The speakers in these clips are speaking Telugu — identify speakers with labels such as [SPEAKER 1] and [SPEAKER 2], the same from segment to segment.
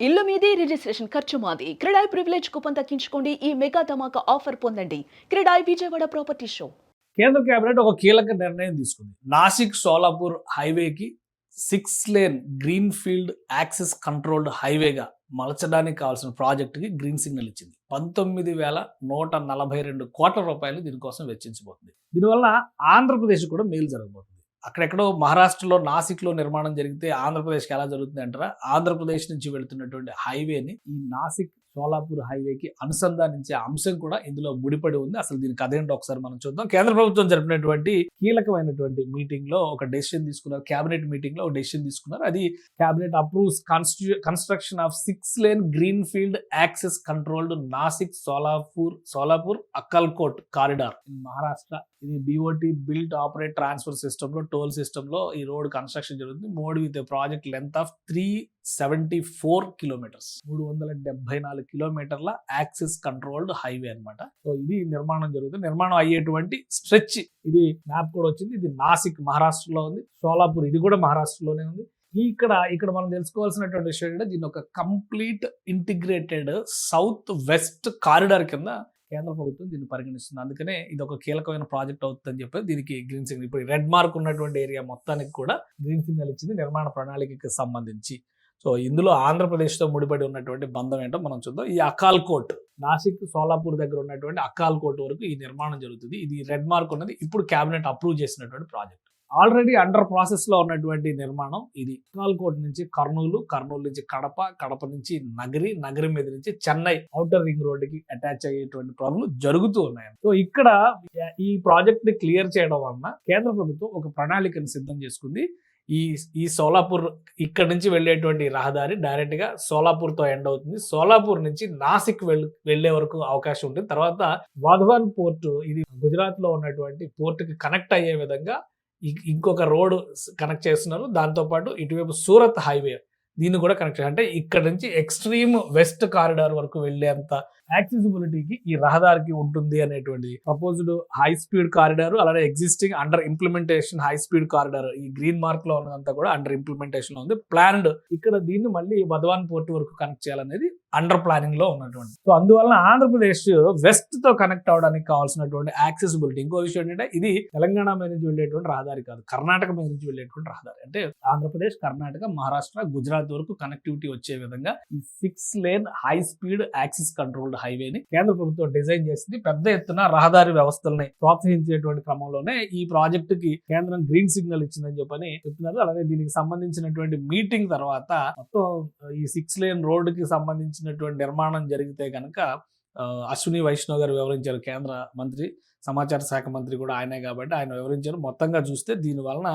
[SPEAKER 1] ఇల్లు మీది రిజిస్ట్రేషన్ ఖర్చు మాది. క్రెడాయ్ ప్రివిలేజ్ కూపన్ తగ్గించుకోండి. ఈ మెగా ధమాకా ఆఫర్ పొందండి. CREDAI Vijayawada property show.
[SPEAKER 2] కేంద్ర కేబినెట్ ఒక కీలక నిర్ణయం తీసుకుంది. నాసిక్ సోలాపూర్ హైవేకి 6 lane green field access controlled హైవేగా మలచడానికి కావాల్సిన ప్రాజెక్టుకి గ్రీన్ సిగ్నల్ ఇచ్చింది. 19,142 కోట్ల రూపాయలు దీనికోసం వెచ్చించబోతుంది. దీనివల్ల ఆంధ్రప్రదేశ్ కూడా మేలు జరగబోతుంది. అక్కడెక్కడో మహారాష్ట్రలో నాసిక్లో నిర్మాణం జరిగితే ఆంధ్రప్రదేశ్కి ఎలా జరుగుతుంది అంటారా? ఆంధ్రప్రదేశ్ నుంచి వెళుతున్నటువంటి హైవేని ఈ నాసిక్ సోలాపూర్ హైవేకి అనుసంధానించే అంశం కూడా ఇందులో ముడిపడి ఉంది. అసలు దీనికి అదేంటో ఒకసారి మనం చూద్దాం. కేంద్ర ప్రభుత్వం జరిపినటువంటి కీలకమైనటువంటి మీటింగ్ లో ఒక డెసిషన్ తీసుకున్నారు. క్యాబినెట్ మీటింగ్ లో ఒక డెసిషన్ తీసుకున్నారు. అది cabinet approves construction of 6 lane green field access controlled Nashik Solapur Akkalkot corridor in Maharashtra. ఇది BOT built operate transfer system లో టోల్ సిస్టమ్ లో ఈ రోడ్ కన్స్ట్రక్షన్ జరుగుతుంది. Mode with project length of 374 kilometres, 374 కిలోమీటర్ల యాక్సెస్ కంట్రోల్డ్ హైవే అనమాట. సో ఇది నిర్మాణం జరుగుతుంది. నిర్మాణం అయ్యేటువంటి స్ట్రెచ్ ఇది మ్యాప్ కూడా వచ్చింది. ఇది నాసిక్ మహారాష్ట్రలో ఉంది. సోలాపూర్ ఇది కూడా మహారాష్ట్రలోనే ఉంది. ఇక్కడ మనం తెలుసుకోవాల్సినటువంటి విషయం ఏంటంటే దీన్ని ఒక complete integrated south west corridor కింద కేంద్ర ప్రభుత్వం దీన్ని పరిగణిస్తుంది. అందుకనే ఇది ఒక కీలకమైన ప్రాజెక్ట్ అవుతుందని చెప్పి దీనికి గ్రీన్ సిగ్నల్, ఇప్పుడు రెడ్ మార్క్ ఉన్నటువంటి ఏరియా మొత్తానికి కూడా గ్రీన్ సిగ్నల్ ఇచ్చింది నిర్మాణ ప్రణాళికకి సంబంధించి. సో ఇందులో ఆంధ్రప్రదేశ్తో ముడిపడి ఉన్నటువంటి బంధం ఏంటో మనం చూద్దాం. ఈ అకాల్కోట్, నాసిక్ సోలాపూర్ దగ్గర ఉన్నటువంటి అకాల్కోట్ వరకు ఈ నిర్మాణం జరుగుతుంది. ఇది రెడ్ మార్క్ ఉన్నది. ఇప్పుడు క్యాబినెట్ అప్రూవ్ చేసినటువంటి ప్రాజెక్ట్. ఆల్రెడీ అండర్ ప్రాసెస్ లో ఉన్నటువంటి నిర్మాణం ఇది. అకాల్కోట్ నుంచి కర్నూలు నుంచి కడప నుంచి నగరి మీద నుంచి చెన్నై ఔటర్ రింగ్ రోడ్ కి అటాచ్ అయ్యేటువంటి పనులు జరుగుతూ ఉన్నాయి. సో ఇక్కడ ఈ ప్రాజెక్ట్ ని క్లియర్ చేయడం వలన కేంద్ర ప్రభుత్వం ఒక ప్రణాళికను సిద్ధం చేసుకుంది. ఈ సోలాపూర్ ఇక్కడ నుంచి వెళ్ళేటువంటి రహదారి డైరెక్ట్ గా సోలాపూర్ తో ఎండ్ అవుతుంది. సోలాపూర్ నుంచి నాసిక్ వెళ్లే వరకు అవకాశం ఉంటుంది. తర్వాత వాధవాన్ పోర్ట్, ఇది గుజరాత్ లో ఉన్నటువంటి పోర్ట్ కి కనెక్ట్ అయ్యే విధంగా ఇంకొక రోడ్ కనెక్ట్ చేస్తున్నారు. దాంతోపాటు ఇటువైపు సూరత్ హైవే దీన్ని కూడా కనెక్ట్ చేయాలి. అంటే ఇక్కడ నుంచి ఎక్స్ట్రీమ్ వెస్ట్ కారిడార్ వరకు వెళ్లేంత యాక్సెసిబిలిటీకి ఈ రహదారికి ఉంటుంది అనేటువంటి ప్రపోజ్డ్ హై స్పీడ్ కారిడార్, అలానే existing under implementation high speed corridor ఈ గ్రీన్ మార్క్ లో ఉన్నదంతా కూడా అండర్ ఇంప్లిమెంటేషన్ లో ఉంది. ప్లాన్డ్ ఇక్కడ దీన్ని మళ్ళీ బద్వాన్ పోర్ట్ వరకు కనెక్ట్ చేయాలనేది అండర్ ప్లానింగ్ లో ఉన్నటువంటి. సో అందువలన ఆంధ్రప్రదేశ్ వెస్ట్ తో కనెక్ట్ అవడానికి కావాల్సినటువంటి యాక్సెసిబిలిటీ. ఇంకో విషయం ఏంటంటే ఇది తెలంగాణ మీద నుంచి వెళ్ళేటువంటి రహదారి కాదు, కర్ణాటక మీద నుంచి వెళ్ళేటువంటి రహదారి. అంటే ఆంధ్రప్రదేశ్, కర్ణాటక, మహారాష్ట్ర, గుజరాత్ వరకు కనెక్టివిటీ వచ్చే విధంగా ఈ 6 lane high speed access controlled హైవేని కేంద్ర ప్రభుత్వం డిజైన్ చేసింది. పెద్ద ఎత్తున రహదారి వ్యవస్థల్ని ప్రోత్సహించేటువంటి క్రమంలోనే ఈ ప్రాజెక్టు కి కేంద్రం గ్రీన్ సిగ్నల్ ఇచ్చిందని చెప్పని చెప్తున్నారు. అలాగే దీనికి సంబంధించినటువంటి మీటింగ్ తర్వాత మొత్తం ఈ 6 లేన్ రోడ్డు కి సంబంధించినటువంటి నిర్మాణం జరిగితే కనుక అశ్విని వైష్ణవ్ గారు వివరించారు. కేంద్ర మంత్రి, సమాచార శాఖ మంత్రి కూడా ఆయనే కాబట్టి ఆయన వివరించారు. మొత్తంగా చూస్తే దీని వలన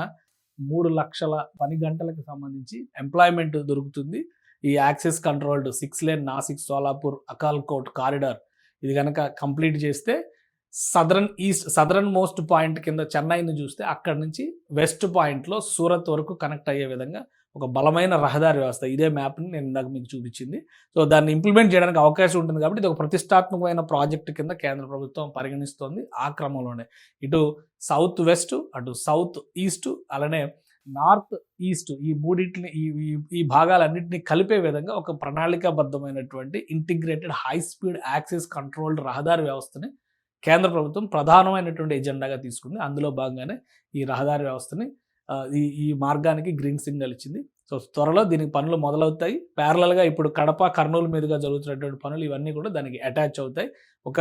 [SPEAKER 2] 3 లక్షల పని గంటలకు సంబంధించి ఎంప్లాయ్మెంట్ దొరుకుతుంది. ఈ access controlled 6 lane Nashik Solapur Akkalkot corridor ఇది కనుక కంప్లీట్ చేస్తే సదరన్ మోస్ట్ పాయింట్ కింద చెన్నైని చూస్తే అక్కడ నుంచి వెస్ట్ పాయింట్లో సూరత్ వరకు కనెక్ట్ అయ్యే విధంగా ఒక బలమైన రహదారి వ్యవస్థ. ఇదే మ్యాప్ని నేను ఇందాక మీకు చూపించింది. సో దాన్ని ఇంప్లిమెంట్ చేయడానికి అవకాశం ఉంటుంది కాబట్టి ఇది ఒక ప్రతిష్టాత్మకమైన ప్రాజెక్టు కింద కేంద్ర ప్రభుత్వం పరిగణిస్తోంది. ఆ క్రమంలోనే ఇటు సౌత్ వెస్ట్, అటు సౌత్ ఈస్ట్, అలానే నార్త్ ఈస్ట్ ఈ మూడింటిని ఈ భాగాలన్నింటినీ కలిపే విధంగా ఒక ప్రణాళికాబద్ధమైనటువంటి integrated high speed access controlled రహదారి వ్యవస్థని కేంద్ర ప్రభుత్వం ప్రధానమైనటువంటి ఎజెండాగా తీసుకుంది. అందులో భాగంగానే ఈ రహదారి వ్యవస్థని ఈ మార్గానికి గ్రీన్ సిగ్నల్ ఇచ్చింది. సో త్వరలో దీనికి పనులు మొదలవుతాయి. ప్యారలల్గా ఇప్పుడు కడప, కర్నూలు మీదుగా జరుగుతున్నటువంటి పనులు ఇవన్నీ కూడా దానికి అటాచ్ అవుతాయి. ఒక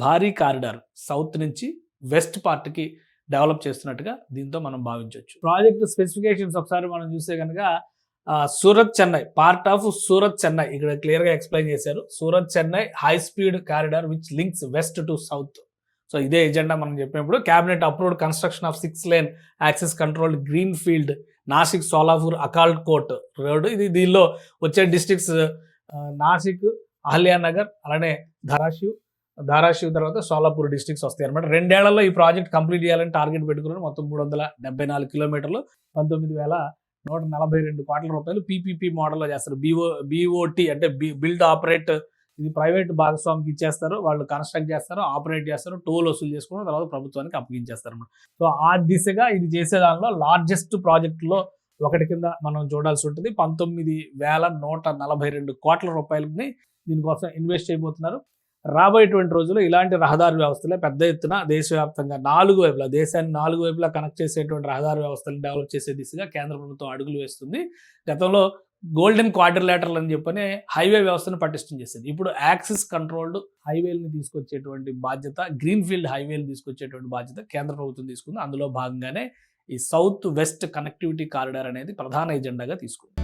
[SPEAKER 2] భారీ కారిడార్ సౌత్ నుంచి వెస్ట్ పార్ట్కి డెవలప్ చేస్తున్నట్టుగా దీంతో మనం భావించవచ్చు. ప్రాజెక్ట్ స్పెసిఫికేషన్స్ ఒకసారి మనం చూస్తే కనుక సూరత్ చెన్నై, పార్ట్ ఆఫ్ సూరత్ చెన్నై ఇక్కడ క్లియర్గా ఎక్స్ప్లెయిన్ చేశారు. Surat Chennai high speed corridor which links west to south. So ఇదే ఎజెండా మనం చెప్పినప్పుడు cabinet approved construction of 6 lane access controlled green field Nashik Solapur Akkalkot road. ఇది దీనిలో వచ్చే డిస్ట్రిక్ట్స్ నాసిక్, అహల్యానగర్, అలానే ధారాషివ్ తర్వాత సోలాపూర్ డిస్ట్రిక్ట్స్ వస్తాయి అనమాట. 2 ఏళ్లలో ఈ ప్రాజెక్ట్ కంప్లీట్ చేయాలని టార్గెట్ పెట్టుకున్నారు. మొత్తం 374 కిలోమీటర్లు, 19,142 కోట్ల రూపాయలు PPP మోడల్లో చేస్తారు. BOT అంటే బిల్డ్ ఆపరేట్, ఇది ప్రైవేట్ భాగస్వామికి ఇచ్చేస్తారు. వాళ్ళు కన్స్ట్రక్ట్ చేస్తారు, ఆపరేట్ చేస్తారు, టోల్ వసూలు చేసుకుని తర్వాత ప్రభుత్వానికి అప్పగించేస్తారు అనమాట. సో ఆ దిశగా ఇది చేసే దానిలో లార్జెస్ట్ ప్రాజెక్టులో ఒకటి కింద మనం చూడాల్సి ఉంటుంది. 19,142 కోట్ల రూపాయలని దీనికోసం ఇన్వెస్ట్ చేయబోతున్నారు. రాబోయేటువంటి రోజుల్లో ఇలాంటి రహదారి వ్యవస్థలే పెద్ద ఎత్తున దేశవ్యాప్తంగా 4 వైపులా, దేశాన్ని 4 వైపులా కనెక్ట్ చేసేటువంటి రహదారి వ్యవస్థలను డెవలప్ చేసే దిశగా కేంద్ర ప్రభుత్వం అడుగులు వేస్తుంది. గతంలో గోల్డెన్ క్వాడ్రిలేటరల్ అని చెప్పని హైవే వ్యవస్థను పటిష్టం చేసేది. ఇప్పుడు యాక్సిస్ కంట్రోల్డ్ హైవేలను తీసుకొచ్చేటువంటి బాధ్యత, గ్రీన్ ఫీల్డ్ హైవేలు తీసుకొచ్చేటువంటి బాధ్యత కేంద్ర ప్రభుత్వం తీసుకుంది. అందులో భాగంగానే ఈ సౌత్ వెస్ట్ కనెక్టివిటీ కారిడార్ అనేది ప్రధాన ఎజెండాగా తీసుకుంది.